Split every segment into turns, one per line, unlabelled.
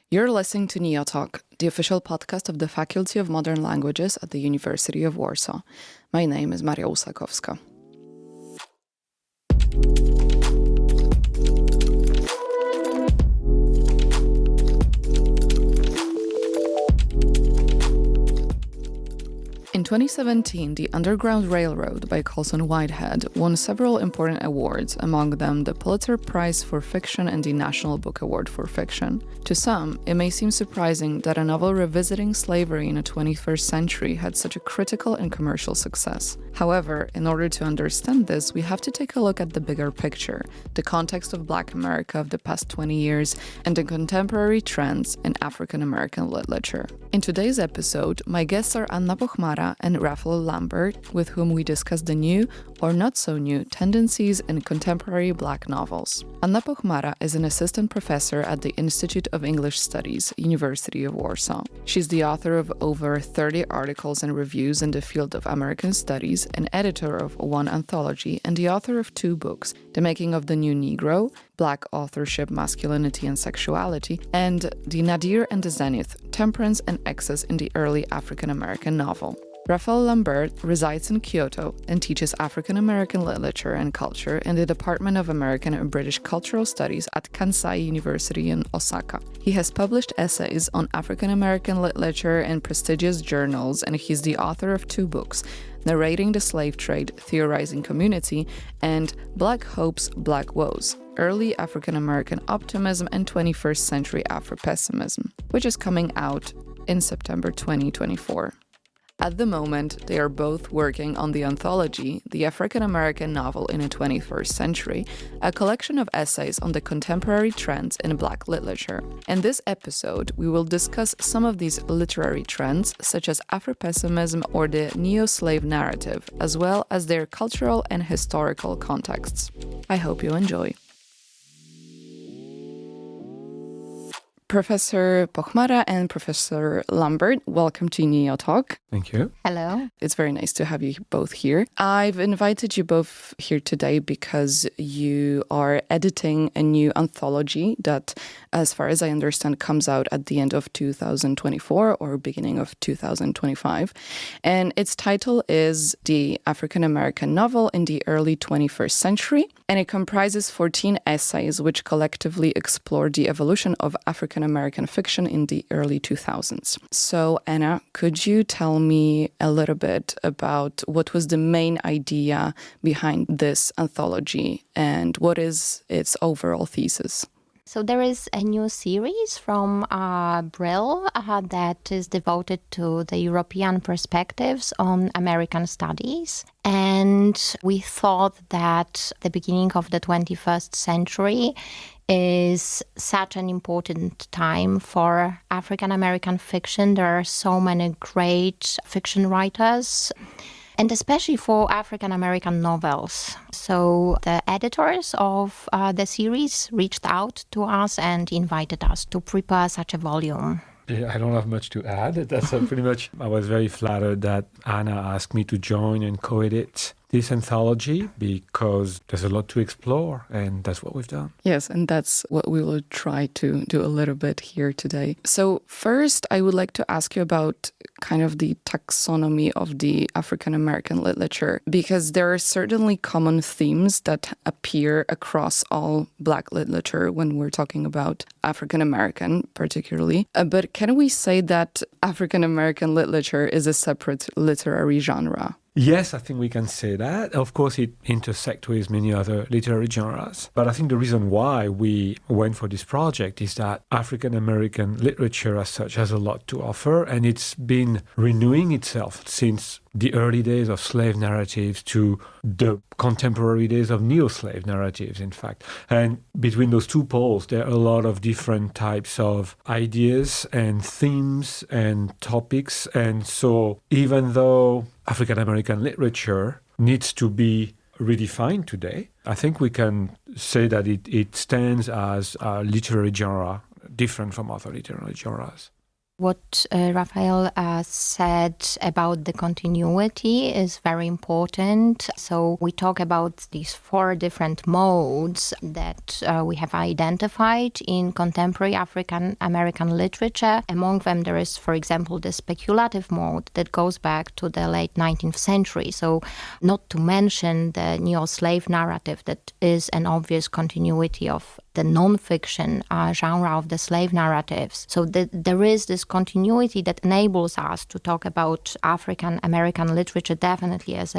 You're listening to NeoTalk, the official podcast of the Faculty of Modern Languages at the University of Warsaw. My name is Maria Usakowska. In 2017, the Underground Railroad by Colson Whitehead won several important awards, among them the Pulitzer Prize for Fiction and the National Book Award for Fiction. To some, it may seem surprising that a novel revisiting slavery in the 21st century had such a critical and commercial success. However, in order to understand this, we have to take a look at the bigger picture, the context of Black America of the past 20 years, and the contemporary trends in African American literature. In today's episode, my guests are Anna Pochmara and Raphaël Lambert, with whom we discuss the new, or not so new, tendencies in contemporary Black novels. Anna Pochmara is an assistant professor at the Institute of English Studies, University of Warsaw. She's the author of over 30 articles and reviews in the field of American studies, an editor of one anthology, and the author of 2 books, The Making of the New Negro, Black Authorship, Masculinity and Sexuality, and The Nadir and the Zenith, Temperance and Excess in the Early African American Novel. Raphaël Lambert resides in Kyoto and teaches African American literature and culture in the Department of American and British Cultural Studies at Kansai University in Osaka. He has published essays on African American literature in prestigious journals, and he's the author of 2 books, Narrating the Slave Trade, Theorizing Community, and Black Hopes, Black Woes, Early African American Optimism and 21st Century Afro-Pessimism, which is coming out in September 2024. At the moment, they are both working on the anthology, The African American Novel in the 21st Century, a collection of essays on the contemporary trends in Black literature. In this episode, we will discuss some of these literary trends, such as Afro-pessimism or the neo-slave narrative, as well as their cultural and historical contexts. I hope you enjoy. Professor Pochmara and Professor Lambert, welcome to NeoTalk.
Thank you.
Hello.
It's very nice to have you both here. I've invited you both here today because you are editing a new anthology that, as far as I understand, comes out at the end of 2024 or beginning of 2025. And its title is The African American Novel in the Early 21st Century. And it comprises 14 essays which collectively explore the evolution of African American fiction in the early 2000s. So, Anna, could you tell me a little bit about what was the main idea behind this anthology and what is its overall thesis?
So there is a new series from Brill that is devoted to the European perspectives on American studies. And we thought that the beginning of the 21st century is such an important time for African American fiction. There are so many great fiction writers, and especially for African American novels. So the editors of the series reached out to us and invited us to prepare such a volume.
Yeah, I don't have much to add. That's pretty much, I was very flattered that Anna asked me to join and co-edit this anthology because there's a lot to explore, and that's what we've done.
Yes, and that's what we will try to do a little bit here today. So first, I would like to ask you about kind of the taxonomy of the African American literature, because there are certainly common themes that appear across all Black literature when we're talking about African American particularly. But can we say that African American literature is a separate literary genre?
Yes, I think we can say that. Of course, it intersects with many other literary genres. But I think the reason why we went for this project is that African American literature as such has a lot to offer, and it's been renewing itself since the early days of slave narratives to the contemporary days of neo-slave narratives, in fact. And between those 2 poles, there are a lot of different types of ideas and themes and topics. And so even though African American literature needs to be redefined today, I think we can say that it stands as a literary genre different from other literary genres.
What Raphaël said about the continuity is very important. So we talk about these 4 different modes that we have identified in contemporary African American literature. Among them, there is, for example, the speculative mode that goes back to the late 19th century. So not to mention the neo-slave narrative that is an obvious continuity of the non-fiction genre of the slave narratives. So there is this continuity that enables us to talk about African American literature definitely as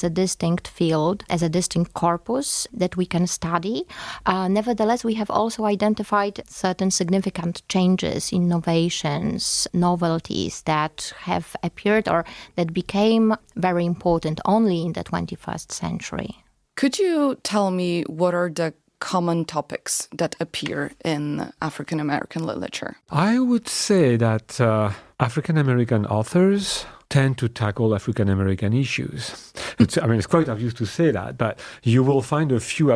a distinct field, as a distinct corpus that we can study. Nevertheless, we have also identified certain significant changes, innovations, novelties that have appeared or that became very important only in the 21st century.
Could you tell me what are the common topics that appear in African American literature?
I would say that African American authors tend to tackle African American issues. It's quite obvious to say that, but you will find a few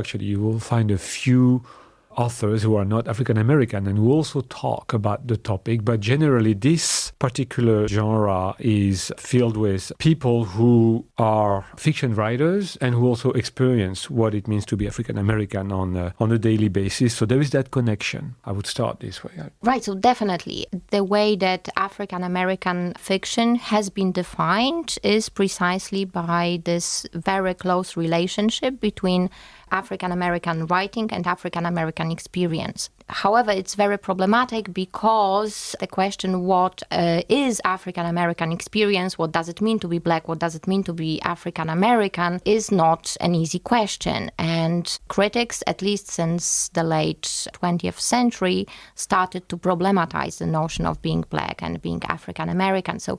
authors who are not African American and who also talk about the topic, but generally this particular genre is filled with people who are fiction writers and who also experience what it means to be African American on a daily basis. So there is that connection. I would start this way.
Right, so definitely the way that African American fiction has been defined is precisely by this very close relationship between African American writing and African American experience. However, it's very problematic because the question, what is African American experience, what does it mean to be Black, what does it mean to be African American, is not an easy question. And critics, at least since the late 20th century, started to problematize the notion of being Black and being African American. So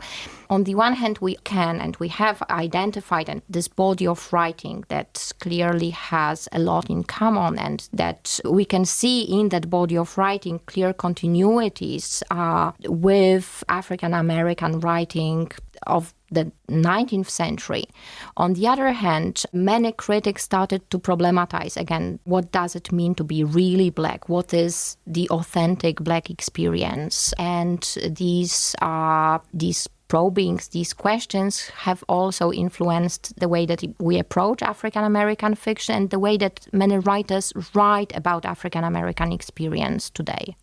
on the one hand, we have identified this body of writing that clearly has a lot in common, and that we can see in that body of writing clear continuities with African American writing of the 19th century. On the other hand, many critics started to problematize again, what does it mean to be really Black? What is the authentic Black experience? And these probings, these questions have also influenced the way that we approach African American fiction and the way that many writers write about African American experience today.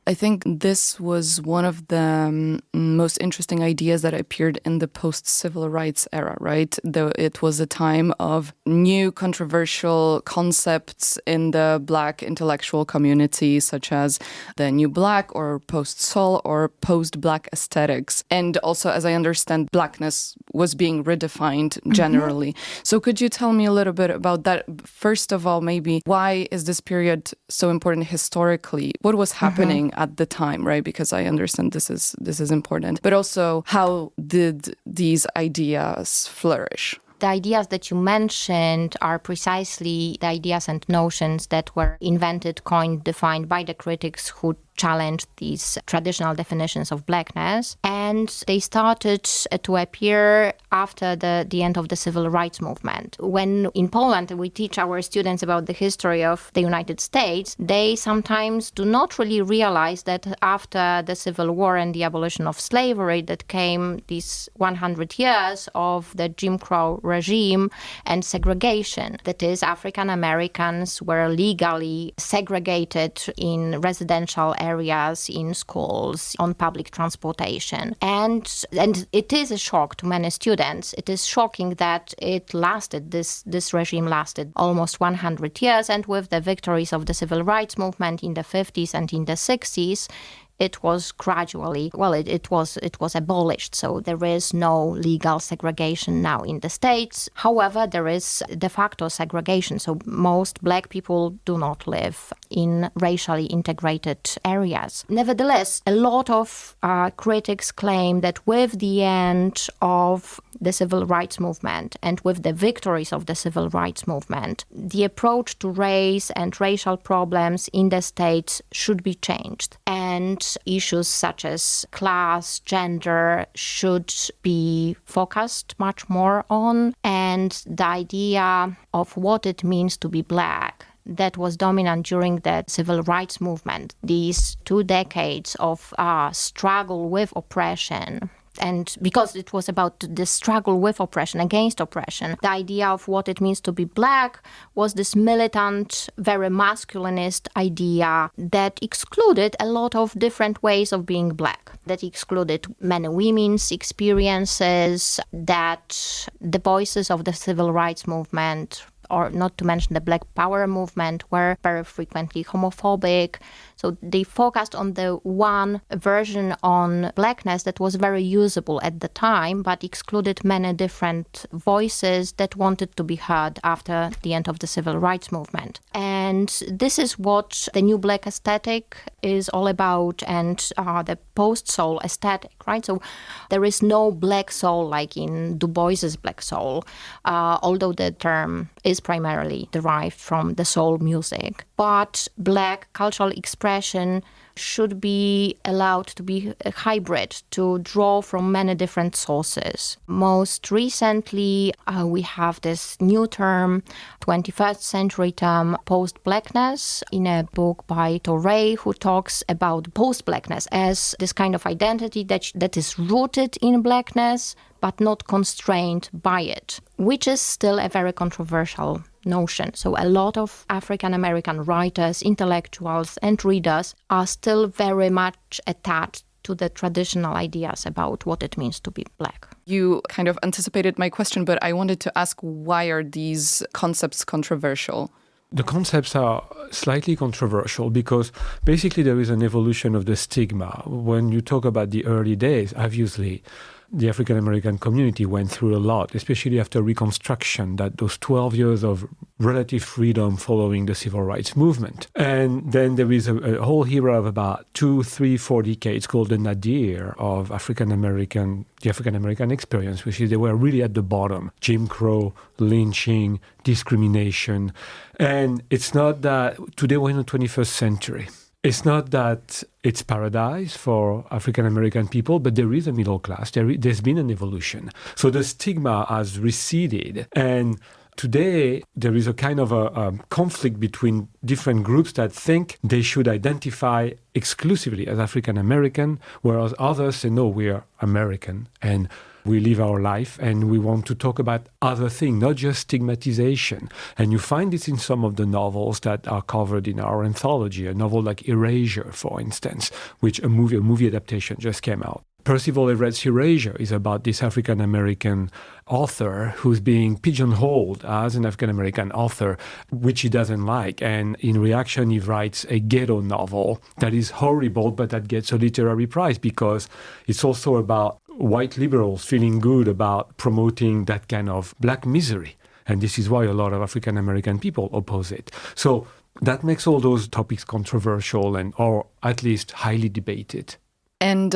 I think this was one of the most interesting ideas that appeared in the post-civil rights era, right? Though it was a time of new controversial concepts in the Black intellectual community, such as the New Black or post-soul or post-Black aesthetics. And also, as I understand, Blackness was being redefined generally. Mm-hmm. So could you tell me a little bit about that? First of all, maybe, why is this period so important historically? What was happening at the time, right? Because I understand this is important. But also, how did these ideas flourish?
The ideas that you mentioned are precisely the ideas and notions that were invented, coined, defined by the critics who challenged these traditional definitions of Blackness. And they started to appear after the end of the civil rights movement. When in Poland we teach our students about the history of the United States, they sometimes do not really realize that after the Civil War and the abolition of slavery that came these 100 years of the Jim Crow regime and segregation. That is, African Americans were legally segregated in residential areas, in schools, on public transportation. And it is a shock to many students. It is shocking that it lasted, this regime lasted almost 100 years, and with the victories of the civil rights movement in the 50s and in the 60s, it was gradually, it was abolished. So there is no legal segregation now in the States. However, there is de facto segregation. So most Black people do not live in racially integrated areas. Nevertheless, a lot of critics claim that with the end of the civil rights movement and with the victories of the civil rights movement, the approach to race and racial problems in the States should be changed. And issues such as class, gender should be focused much more on. And the idea of what it means to be Black that was dominant during the civil rights movement, these 2 decades of struggle with oppression. And because it was about the struggle with oppression, against oppression, the idea of what it means to be Black was this militant, very masculinist idea that excluded a lot of different ways of being Black, that excluded many women's experiences, that the voices of the civil rights movement, or not to mention the Black Power movement, were very frequently homophobic. So they focused on the one version on Blackness that was very usable at the time, but excluded many different voices that wanted to be heard after the end of the civil rights movement. And this is what the new Black aesthetic is all about, and the post-soul aesthetic, right? So there is no Black soul like in Dubois's Black soul, although the term is primarily derived from the soul music. But Black cultural expression should be allowed to be a hybrid, to draw from many different sources. Most recently, we have this new term, 21st century term, post-Blackness, in a book by Torrey, who talks about post-Blackness as this kind of identity that is rooted in Blackness, but not constrained by it, which is still a very controversial notion. So a lot of African-American writers, intellectuals, and readers are still very much attached to the traditional ideas about what it means to be Black.
You kind of anticipated my question, but I wanted to ask, why are these concepts controversial?
The concepts are slightly controversial because basically there is an evolution of the stigma. When you talk about the early days, obviously, the African-American community went through a lot, especially after Reconstruction, that those 12 years of relative freedom following the civil rights movement. And then there is a whole era of about 2, 3, 4 decades called the nadir of the African-American experience, which is they were really at the bottom. Jim Crow, lynching, discrimination. And it's not that today we're in the 21st century. It's not that it's paradise for African-American people, but there is a middle class. There's been an evolution. So the stigma has receded. And today, there is a kind of a conflict between different groups that think they should identify exclusively as African-American, whereas others say, no, we are American and we live our life and we want to talk about other things, not just stigmatization. And you find this in some of the novels that are covered in our anthology, a novel like Erasure, for instance, which a movie adaptation just came out. Percival Everett's Erasure is about this African-American author who's being pigeonholed as an African-American author, which he doesn't like. And in reaction, he writes a ghetto novel that is horrible, but that gets a literary prize because it's also about white liberals feeling good about promoting that kind of Black misery. And this is why a lot of African-American people oppose it. So that makes all those topics controversial or at least highly debated.
And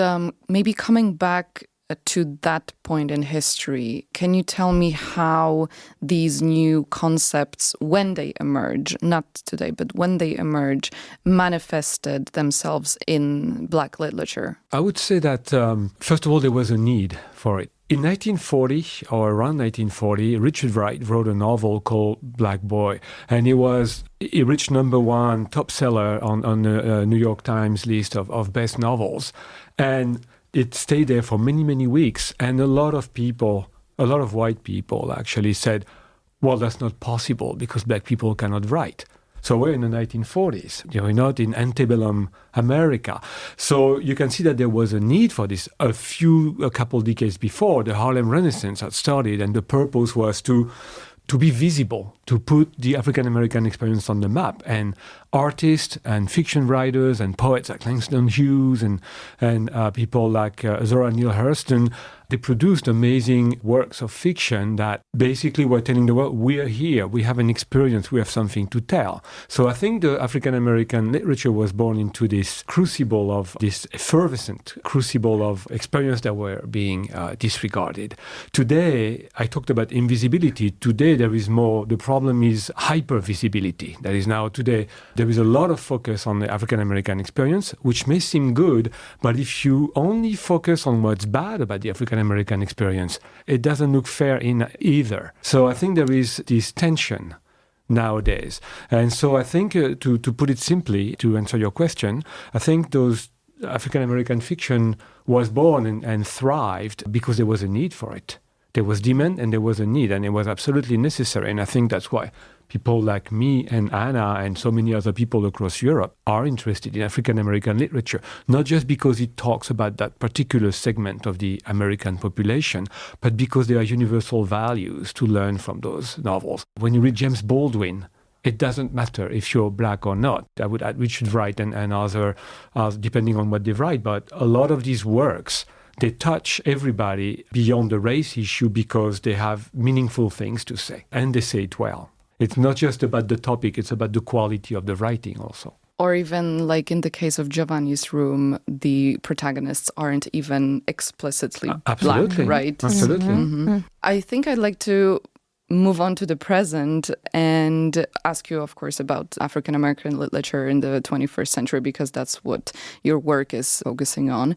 maybe coming back to that point in history, can you tell me how these new concepts, when they emerge, not today, but when they emerge, manifested themselves in Black literature?
I would say that, first of all, there was a need for it. In 1940, or around 1940, Richard Wright wrote a novel called Black Boy, and he reached #1 top seller on the New York Times list of best novels. And it stayed there for many, many weeks. And a lot of white people actually said, well, that's not possible because Black people cannot write. So we're in the 1940s. We're not in antebellum America. So you can see that there was a need for this. A couple decades before, the Harlem Renaissance had started, and the purpose was to be visible, to put the African-American experience on the map. And artists and fiction writers and poets like Langston Hughes and people like Zora Neale Hurston, they produced amazing works of fiction that basically were telling the world, we are here, we have an experience, we have something to tell. So I think the African-American literature was born into this crucible of this effervescent crucible of experience that were being disregarded. Today, I talked about invisibility. Today, there is more, the problem is hyper-visibility. That is now today, there is a lot of focus on the African-American experience, which may seem good, but if you only focus on what's bad about the African-American experience, it doesn't look fair in either. So I think there is this tension nowadays. And so I think, to put it simply, to answer your question, I think those African-American fiction was born and thrived because there was a need for it. There was demand and there was a need, and it was absolutely necessary. And I think that's why people like me and Anna and so many other people across Europe are interested in African-American literature, not just because it talks about that particular segment of the American population, but because there are universal values to learn from those novels. When you read James Baldwin, it doesn't matter if you're black or not. I would add Richard Wright and other, depending on what they write, but a lot of these works, they touch everybody beyond the race issue because they have meaningful things to say, and they say it well. It's not just about the topic, it's about the quality of the writing also.
Or even like in the case of Giovanni's Room, the protagonists aren't even explicitly
Absolutely.
black, right?
Absolutely.
Mm-hmm. I think I'd like to move on to the present and ask you, of course, about African-American literature in the 21st century, because that's what your work is focusing on.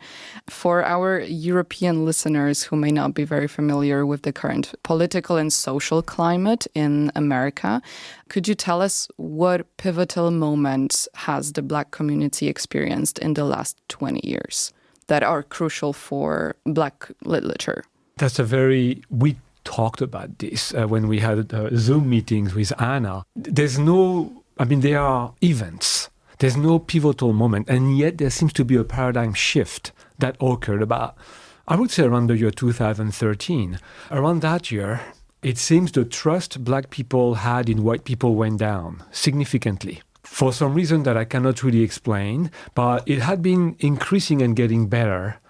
For our European listeners who may not be very familiar with the current political and social climate in America, could you tell us what pivotal moments has the Black community experienced in the last 20 years that are crucial for Black literature?
That's we talked about this when we had Zoom meetings with Anna. There are events. There's no pivotal moment. And yet there seems to be a paradigm shift that occurred about, I would say, around the year 2013. Around that year, it seems the trust Black people had in white people went down significantly. For some reason that I cannot really explain, but it had been increasing and getting better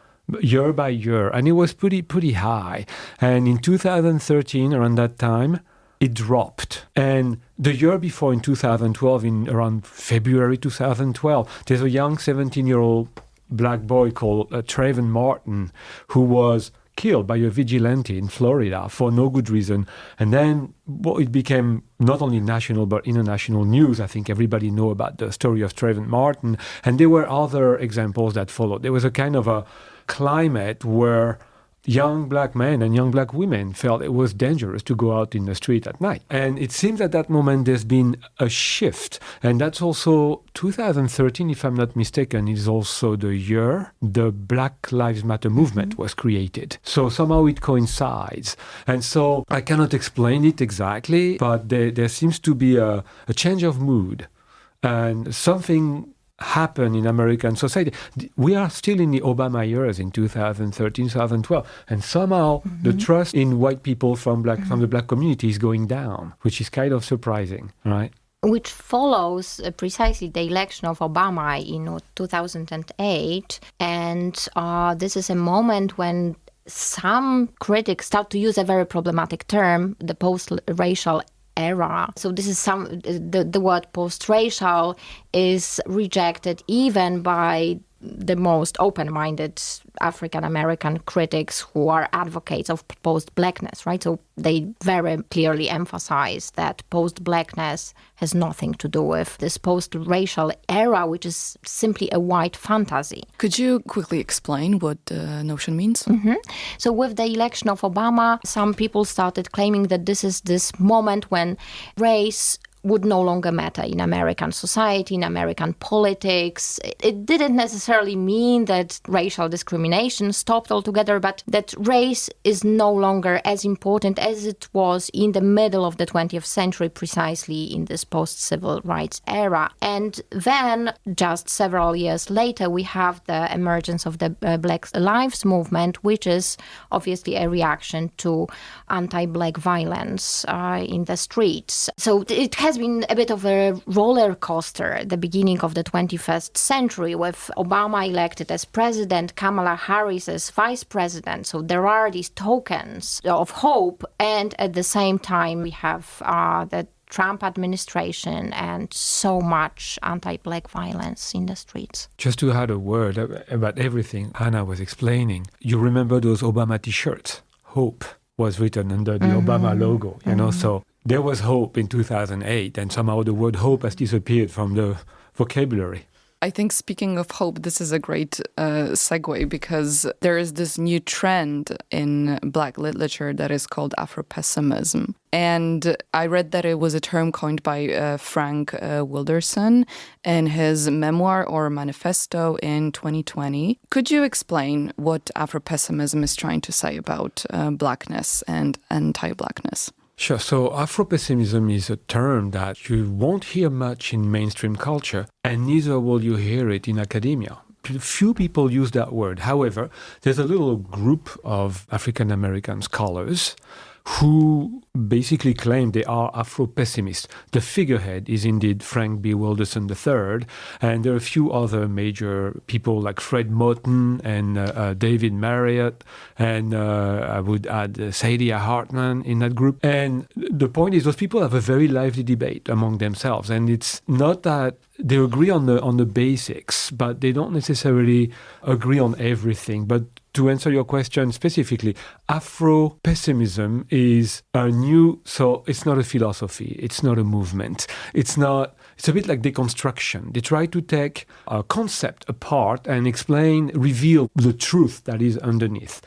year by year, and it was pretty high. And in 2013, around that time, it dropped. And the year before, in 2012, around February 2012, there's a young 17-year-old Black boy called Trayvon Martin, who was killed by a vigilante in Florida for no good reason. And then it became not only national but international news. I think everybody know about the story of Trayvon Martin. And there were other examples that followed. There was a kind of a climate where young Black men and young Black women felt it was dangerous to go out in the street at night. And it seems at that moment there's been a shift. And that's also 2013, if I'm not mistaken, is also the year the Black Lives Matter movement was created. So somehow it coincides. And so I cannot explain it exactly, but there seems to be a change of mood and something happen in American society. We are still in the Obama years in 2013, 2012, and somehow the trust in white people from the Black community is going down, which is kind of surprising, right?
Which follows precisely the election of Obama in 2008, and this is a moment when some critics start to use a very problematic term, the post-racial era. So this is the word post-racial is rejected even by the most open-minded African-American critics who are advocates of post-Blackness, right? So they very clearly emphasize that post-Blackness has nothing to do with this post-racial era, which is simply a white fantasy.
Could you quickly explain what the notion means?
So with the election of Obama, some people started claiming that this is this moment when race would no longer matter in American society, in American politics. It didn't necessarily mean that racial discrimination stopped altogether, but that race is no longer as important as it was in the middle of the 20th century, precisely in this post-civil rights era. And then, just several years later, we have the emergence of the Black Lives Movement, which is obviously a reaction to anti-Black violence in the streets. So it has been a bit of a roller coaster at the beginning of the 21st century, with Obama elected as president, Kamala Harris as vice president. So there are these tokens of hope, and at the same time we have the Trump administration and so much anti-Black violence in the streets.
Just to add a word about everything Anna was explaining, you remember those Obama t-shirts? Hope was written under the Obama logo, so there was hope in 2008, and somehow the word hope has disappeared from the vocabulary.
I think speaking of hope, this is a great segue because there is this new trend in Black literature that is called Afro-pessimism. And I read that it was a term coined by Frank Wilderson in his memoir or manifesto in 2020. Could you explain what Afro-pessimism is trying to say about Blackness and anti-Blackness?
Sure. So Afro-pessimism is a term that you won't hear much in mainstream culture, and neither will you hear it in academia. Few people use that word. However, there's a little group of African-American scholars who basically claim they are Afro-pessimists. The figurehead is indeed Frank B. Wilderson III, and there are a few other major people like Fred Moten and David Marriott, and I would add Saidiya Hartman in that group. And the point is those people have a very lively debate among themselves, and it's not that they agree on the basics, but they don't necessarily agree on everything. But to answer your question specifically, Afro-pessimism is a new, so it's not a philosophy, it's not a movement, it's a bit like deconstruction. They try to take a concept apart and reveal the truth that is underneath.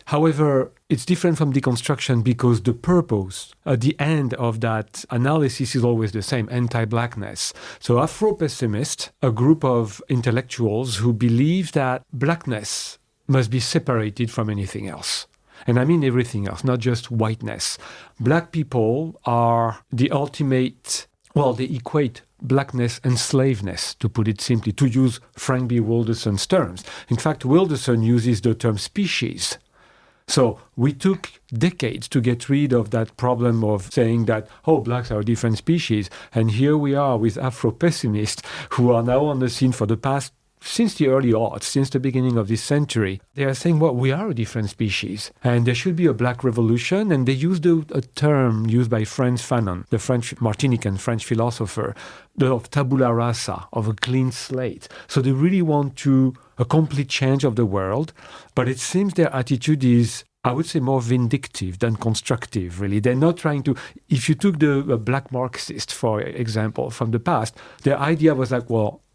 However, it's different from deconstruction because the purpose at the end of that analysis is always the same, anti-Blackness. So Afro-pessimists, a group of intellectuals who believe that Blackness must be separated from anything else. And I mean everything else, not just whiteness. Black people are the ultimate, they equate Blackness and slaveness, to put it simply, to use Frank B. Wilderson's terms. In fact, Wilderson uses the term species. So we took decades to get rid of that problem of saying that, blacks are a different species. And here we are with Afro-pessimists who are now on the scene for the past, since the early aughts, since the beginning of this century. They are saying, we are a different species. And there should be a black revolution. And they used a term used by Frantz Fanon, the French Martinican French philosopher, of tabula rasa, of a clean slate. So they really want a complete change of the world. But it seems their attitude is, I would say, more vindictive than constructive, really. They're not trying to... If you took the black Marxist, for example, from the past, their idea was like,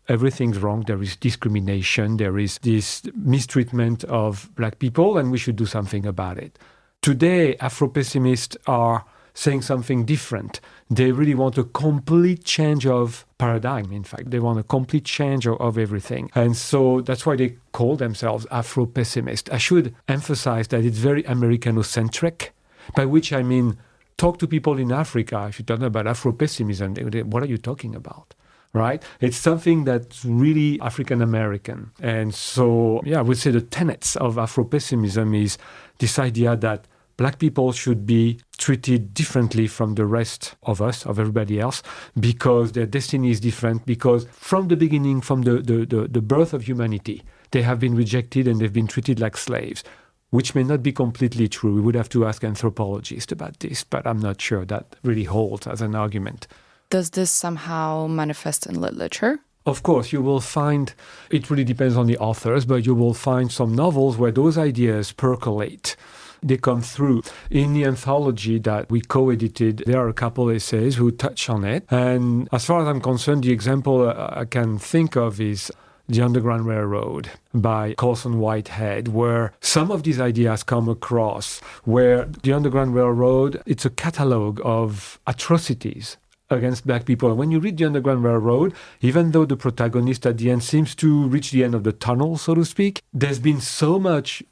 everything's wrong, there is discrimination, there is this mistreatment of black people, and we should do something about it. Today, Afro-pessimists are saying something different. They really want a complete change of paradigm, in fact. They want a complete change of everything. And so that's why they call themselves Afro-pessimists. I should emphasize that it's very Americanocentric, by which I mean, talk to people in Africa. If you talk about Afro-pessimism, what are you talking about? Right? It's something that's really African-American. And so, I would say the tenets of Afro-pessimism is this idea that black people should be treated differently from the rest of us, of everybody else, because their destiny is different, because from the beginning, from the birth of humanity, they have been rejected and they've been treated like slaves, which may not be completely true. We would have to ask anthropologists about this, but I'm not sure that really holds as an argument.
Does this somehow manifest in literature?
Of course, you will find, it really depends on the authors, but you will find some novels where those ideas percolate. They come through. In the anthology that we co-edited, there are a couple essays who touch on it. And as far as I'm concerned, the example I can think of is The Underground Railroad by Colson Whitehead, where some of these ideas come across, where the Underground Railroad, it's a catalogue of atrocities against black people. And when you read The Underground Railroad, even though the protagonist at the end seems to reach the end of the tunnel, so to speak, there's been so much,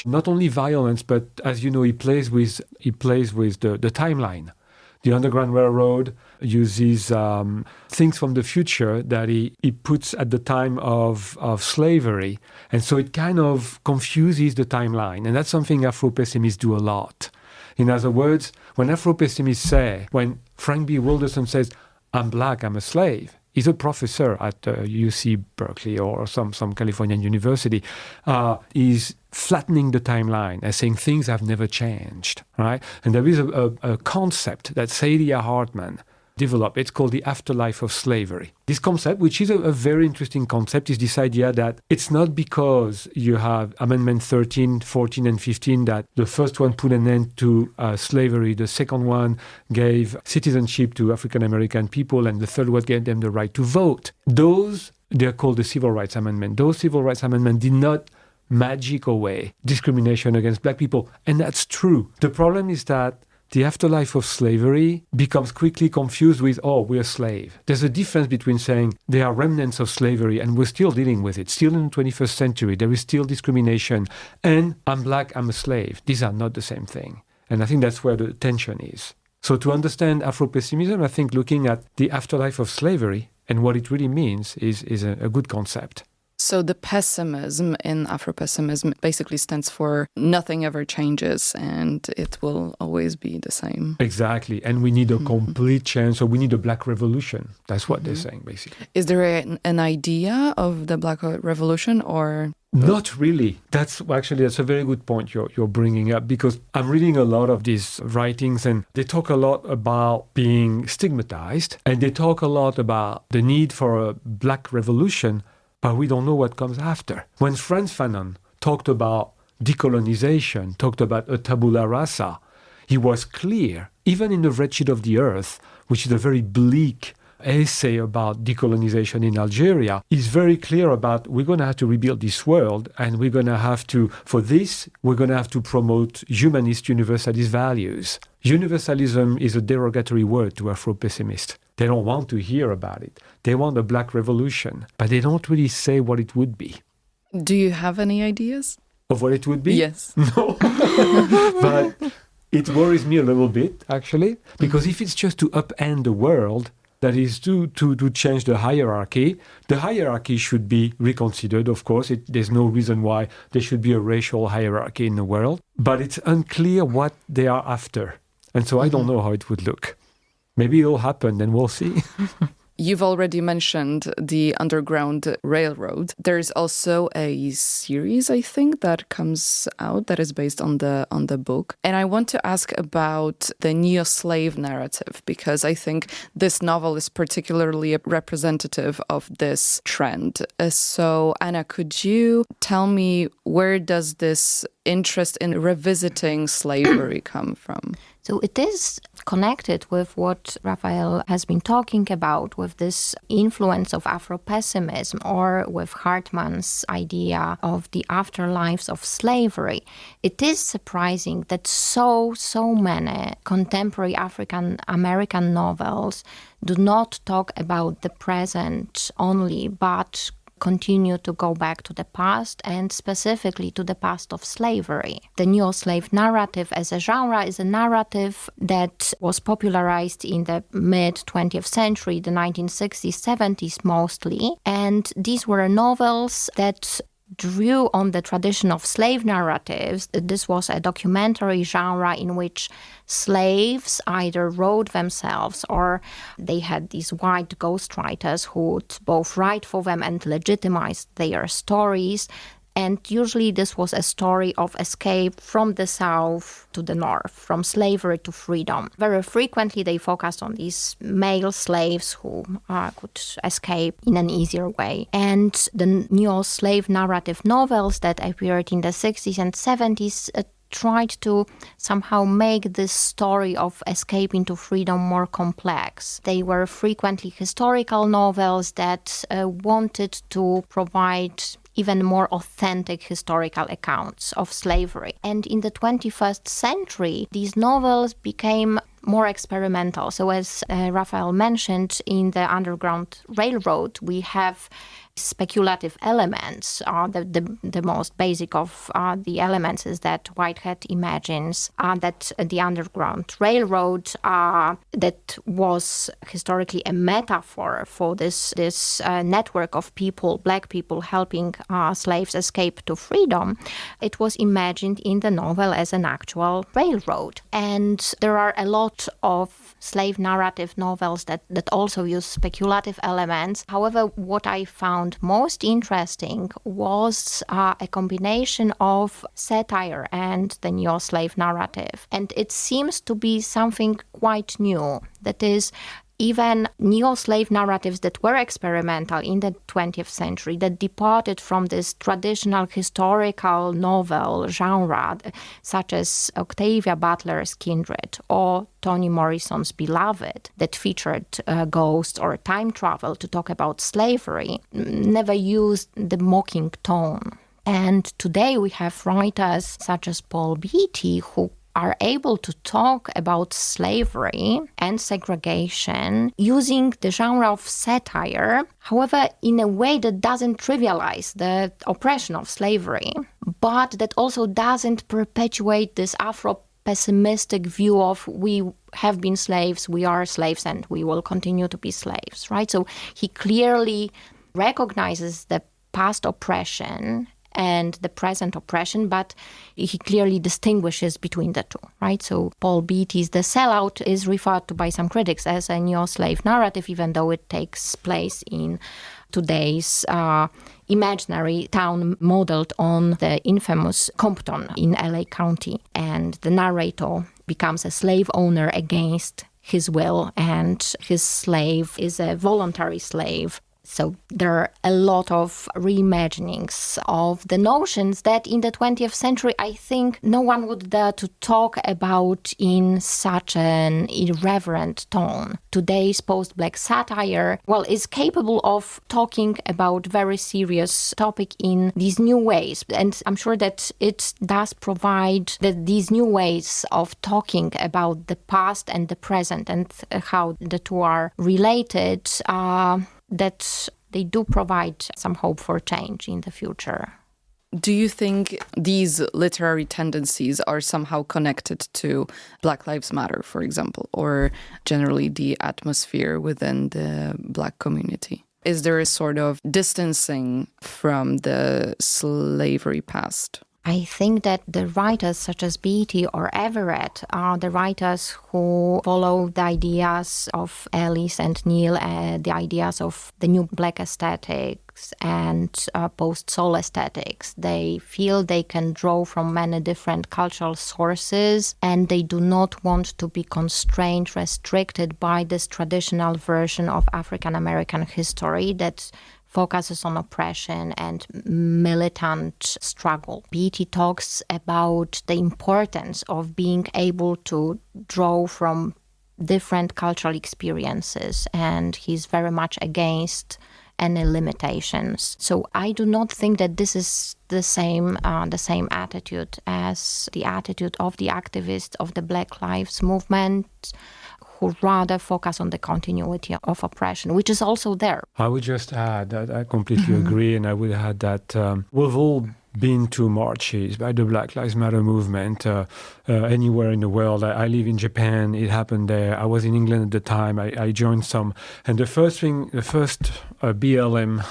not only violence, but as you know, he plays with the timeline. The Underground Railroad uses things from the future that he puts at the time of slavery. And so it kind of confuses the timeline. And that's something Afro-pessimists do a lot. In other words, when Afro-pessimists say, when Frank B. Wilderson says, I'm black, I'm a slave, he's a professor at UC Berkeley or some Californian university, is flattening the timeline and saying things have never changed, right? And there is a concept that Saidiya Hartman developed. It's called the afterlife of slavery. This concept, which is a very interesting concept, is this idea that it's not because you have Amendment 13, 14, and 15 that the first one put an end to slavery, the second one gave citizenship to African-American people, and the third one gave them the right to vote. Those they're called the Civil Rights Amendment. Those Civil Rights Amendments did not magic away discrimination against black people. And that's true. The problem is that the afterlife of slavery becomes quickly confused with, oh, we're a slave. There's a difference between saying there are remnants of slavery and we're still dealing with it. Still in the 21st century, there is still discrimination. And I'm black, I'm a slave. These are not the same thing. And I think that's where the tension is. So to understand Afro-pessimism, I think looking at the afterlife of slavery and what it really means is a good concept.
So the pessimism in Afro-pessimism basically stands for nothing ever changes and it will always be the same.
Exactly. And we need a complete change. So we need a black revolution. That's what they're saying, basically.
Is there an idea of the Black Revolution or...
Not really. That's a very good point you're bringing up, because I'm reading a lot of these writings and they talk a lot about being stigmatized and they talk a lot about the need for a black revolution, but we don't know what comes after. When Frantz Fanon talked about decolonization, talked about a tabula rasa, he was clear, even in The Wretched of the Earth, which is a very bleak essay about decolonization in Algeria, is very clear about we're going to have to rebuild this world and we're going to have to, for this, we're going to have to promote humanist universalist values. Universalism is a derogatory word to Afro-pessimists. They don't want to hear about it. They want a black revolution, but they don't really say what it would be.
Do you have any ideas?
Of what it would be?
Yes.
No. But it worries me a little bit, actually, because if it's just to upend the world, that is to change the hierarchy should be reconsidered, of course. There's no reason why there should be a racial hierarchy in the world. But it's unclear what they are after. And so I don't know how it would look. Maybe it'll happen, then we'll see.
You've already mentioned the Underground Railroad. There's also a series, I think, that comes out that is based on the book. And I want to ask about the neo-slave narrative, because I think this novel is particularly representative of this trend. So, Anna, could you tell me, where does this interest in revisiting slavery come from?
So it is connected with what Raphael has been talking about, with this influence of Afro-pessimism, or with Hartman's idea of the afterlives of slavery. It is surprising that so many contemporary African American novels do not talk about the present only, but continue to go back to the past, and specifically to the past of slavery. The neo-slave narrative as a genre is a narrative that was popularized in the mid-20th century, the 1960s, 70s mostly, and these were novels that drew on the tradition of slave narratives. This was a documentary genre in which slaves either wrote themselves or they had these white ghostwriters who would both write for them and legitimize their stories. And usually this was a story of escape from the South to the North, from slavery to freedom. Very frequently they focused on these male slaves who could escape in an easier way. And the neo-slave narrative novels that appeared in the 60s and 70s tried to somehow make this story of escaping to freedom more complex. They were frequently historical novels that wanted to provide even more authentic historical accounts of slavery. And in the 21st century, these novels became more experimental. So as Raphael mentioned, in the Underground Railroad, we have speculative elements. The most basic of the elements is that Whitehead imagines that the Underground Railroad that was historically a metaphor for this network of people, black people helping slaves escape to freedom. It was imagined in the novel as an actual railroad. And there are a lot of slave narrative novels that also use speculative elements. However, what I found most interesting was a combination of satire and the neo-slave narrative. And it seems to be something quite new. That is, even neo-slave narratives that were experimental in the 20th century, that departed from this traditional historical novel genre, such as Octavia Butler's Kindred or Toni Morrison's Beloved, that featured ghosts or time travel to talk about slavery, never used the mocking tone. And today we have writers such as Paul Beatty who are able to talk about slavery and segregation using the genre of satire, however, in a way that doesn't trivialize the oppression of slavery, but that also doesn't perpetuate this Afro-pessimistic view of we have been slaves, we are slaves, and we will continue to be slaves, right? So he clearly recognizes the past oppression and the present oppression, but he clearly distinguishes between the two, right? So Paul Beatty's The Sellout is referred to by some critics as a neo-slave narrative, even though it takes place in today's imaginary town modeled on the infamous Compton in LA County. And the narrator becomes a slave owner against his will, and his slave is a voluntary slave. So there are a lot of reimaginings of the notions that in the 20th century, I think no one would dare to talk about in such an irreverent tone. Today's post-black satire, is capable of talking about very serious topic in these new ways. And I'm sure that it does provide that these new ways of talking about the past and the present and how the two are related, that they do provide some hope for change in the future.
Do you think these literary tendencies are somehow connected to Black Lives Matter, for example, or generally the atmosphere within the Black community? Is there a sort of distancing from the slavery past?
I think that the writers such as Beatty or Everett are the writers who follow the ideas of Ellis and Neil, the ideas of the new Black aesthetics and post-soul aesthetics. They feel they can draw from many different cultural sources, and they do not want to be constrained, restricted by this traditional version of African American history that focuses on oppression and militant struggle. Beatty talks about the importance of being able to draw from different cultural experiences, and he's very much against any limitations. So I do not think that this is the same attitude as the attitude of the activists of the Black Lives Movement, who rather focus on the continuity of oppression, which is also there.
I would just add that I completely agree, and I would add that we've all been to marches by the Black Lives Matter movement anywhere in the world. I live in Japan, it happened there. I was in England at the time, I joined some. And the first BLM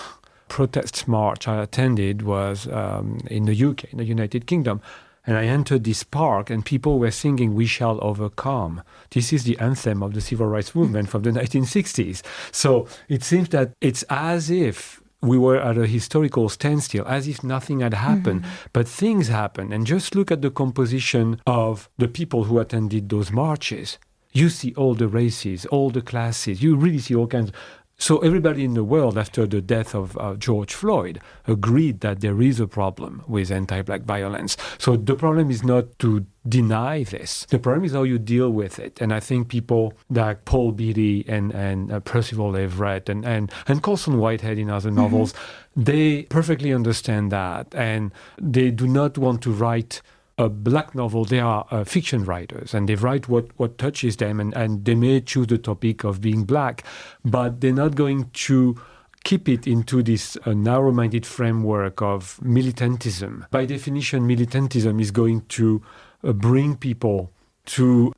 protest march I attended was in the UK, in the United Kingdom. And I entered this park and people were singing, "We Shall Overcome." This is the anthem of the civil rights movement from the 1960s. So it seems that it's as if we were at a historical standstill, as if nothing had happened. But things happened. And just look at the composition of the people who attended those marches. You see all the races, all the classes. You really see all kinds. So everybody in the world, after the death of George Floyd, agreed that there is a problem with anti-Black violence. So the problem is not to deny this. The problem is how you deal with it. And I think people like Paul Beatty and Percival Everett and Colson Whitehead in other novels, they perfectly understand that. And they do not want to write a Black novel. They are fiction writers, and they write what touches them, and they may choose the topic of being Black, but they're not going to keep it into this narrow-minded framework of militantism. By definition, militantism is going to bring people to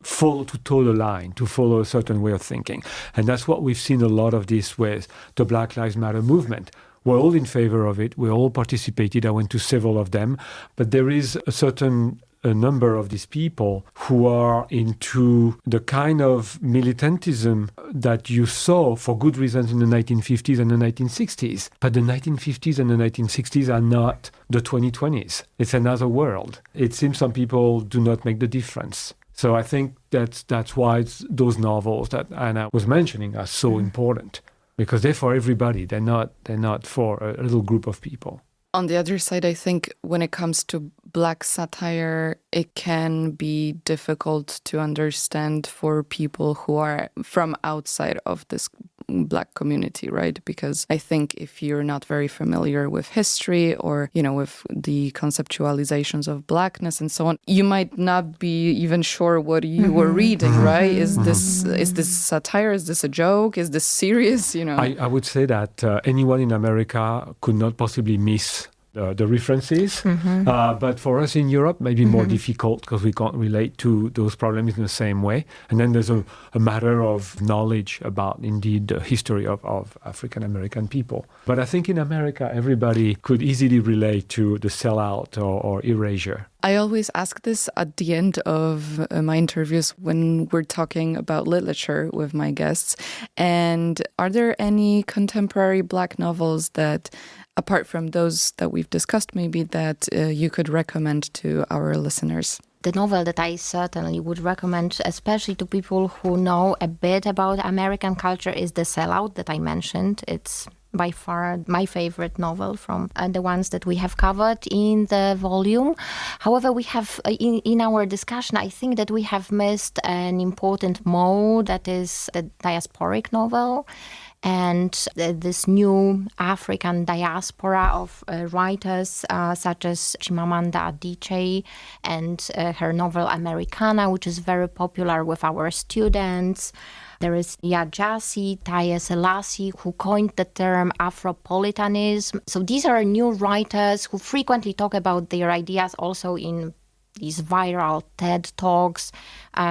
toe the line, to follow a certain way of thinking. And that's what we've seen a lot of this with the Black Lives Matter movement. We're all in favor of it. We all participated. I went to several of them. But there is a certain number of these people who are into the kind of militantism that you saw for good reasons in the 1950s and the 1960s. But the 1950s and the 1960s are not the 2020s. It's another world. It seems some people do not make the difference. So I think that's why those novels that Anna was mentioning are so important, because they're for everybody. They're not for a little group of people.
On the other side, I think when it comes to Black satire, it can be difficult to understand for people who are from outside of this Black community, right? Because I think if you're not very familiar with history or, with the conceptualizations of Blackness and so on, you might not be even sure what you were reading, right? Is this satire? Is this a joke? Is this serious?
I would say that anyone in America could not possibly miss the references. But for us in Europe, maybe more difficult because we can't relate to those problems in the same way. And then there's a matter of knowledge about, indeed, the history of African-American people. But I think in America, everybody could easily relate to the sellout or erasure.
I always ask this at the end of my interviews when we're talking about literature with my guests. And are there any contemporary Black novels that, apart from those that we've discussed, maybe that you could recommend to our listeners?
The novel that I certainly would recommend, especially to people who know a bit about American culture, is The Sellout that I mentioned. It's by far my favorite novel from the ones that we have covered in the volume. However, we have, in our discussion, I think that we have missed an important mode, that is the diasporic novel. And this new African diaspora of writers such as Chimamanda Adichie and her novel Americana, which is very popular with our students. There is Yaa Gyasi, Taya Selassie, who coined the term Afropolitanism. So these are new writers who frequently talk about their ideas also in these viral TED Talks.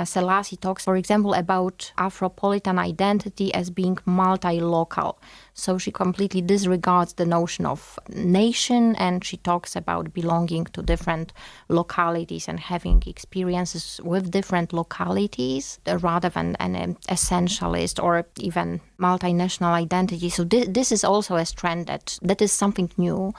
Selassie talks, for example, about Afropolitan identity as being multi-local. So she completely disregards the notion of nation, and she talks about belonging to different localities and having experiences with different localities rather than an essentialist or even multinational identity. So this is also a trend that is something new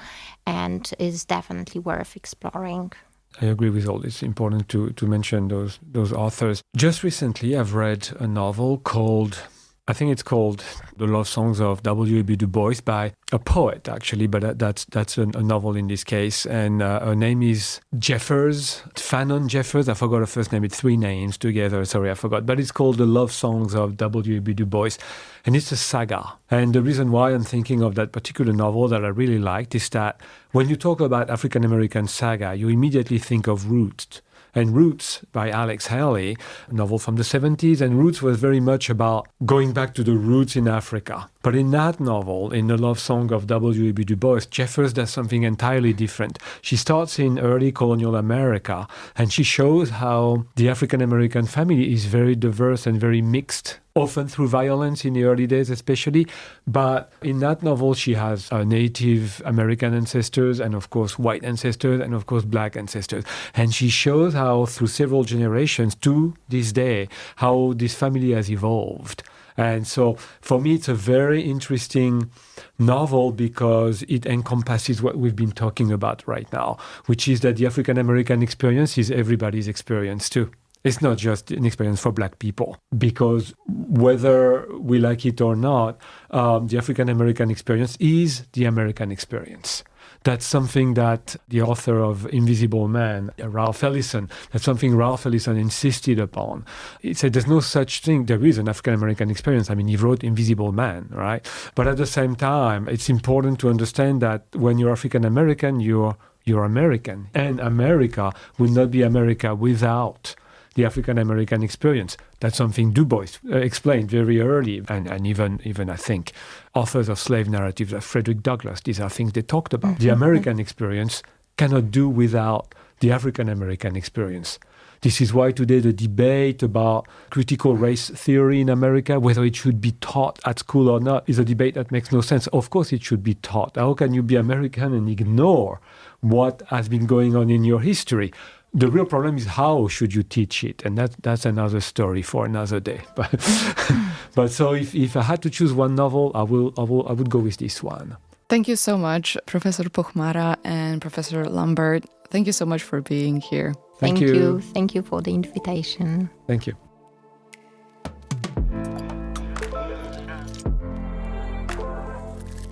and is definitely worth exploring.
I agree with all. It's important to mention those authors. Just recently, I've read a novel called The Love Songs of W.E.B. Dubois by a poet, actually, but that's a novel in this case. And her name is Fanon Jeffers. I forgot her first name. It's three names together. Sorry, I forgot. But it's called The Love Songs of W.E.B. Dubois. And it's a saga. And the reason why I'm thinking of that particular novel that I really liked is that when you talk about African-American saga, you immediately think of Roots. And Roots by Alex Haley, a novel from the 70s. And Roots was very much about going back to the roots in Africa. But in that novel, in The Love Song of W.E.B. Du Bois, Jeffers does something entirely different. She starts in early colonial America, and she shows how the African-American family is very diverse and very mixed, often through violence in the early days especially. But in that novel, she has Native American ancestors and, of course, white ancestors and, of course, Black ancestors. And she shows how, through several generations to this day, how this family has evolved. And so, for me, it's a very interesting novel because it encompasses what we've been talking about right now, which is that the African-American experience is everybody's experience too. It's not just an experience for Black people, because whether we like it or not, the African-American experience is the American experience. That's something that the author of Invisible Man, Ralph Ellison, that's something Ralph Ellison insisted upon. He said there's no such thing. There is an African-American experience. I mean, he wrote Invisible Man, right? But at the same time, it's important to understand that when you're African-American, you're American. And America would not be America without the African-American experience. That's something Du Bois explained very early, and even I think authors of slave narratives like Frederick Douglass, these are things they talked about. Mm-hmm. The American experience cannot do without the African-American experience. This is why today the debate about critical race theory in America, whether it should be taught at school or not, is a debate that makes no sense. Of course it should be taught. How can you be American and ignore what has been going on in your history? The real problem is how should you teach it, and that's another story for another day. But so if I had to choose one novel, I would go with this one.
Thank you so much, Professor Pochmara and Professor Lambert. Thank you so much for being here.
Thank you.
Thank you for the invitation.
Thank you.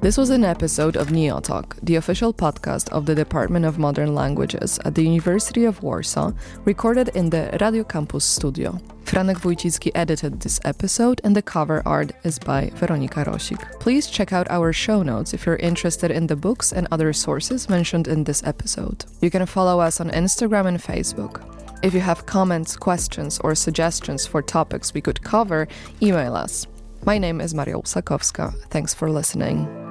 This was an episode of NeoTalk, the official podcast of the Department of Modern Languages at the University of Warsaw, recorded in the Radio Campus studio. Franek Wójcicki edited this episode, and the cover art is by Weronika Rosik. Please check out our show notes if you're interested in the books and other sources mentioned in this episode. You can follow us on Instagram and Facebook. If you have comments, questions, or suggestions for topics we could cover, email us. My name is Maria Usakowska. Thanks for listening.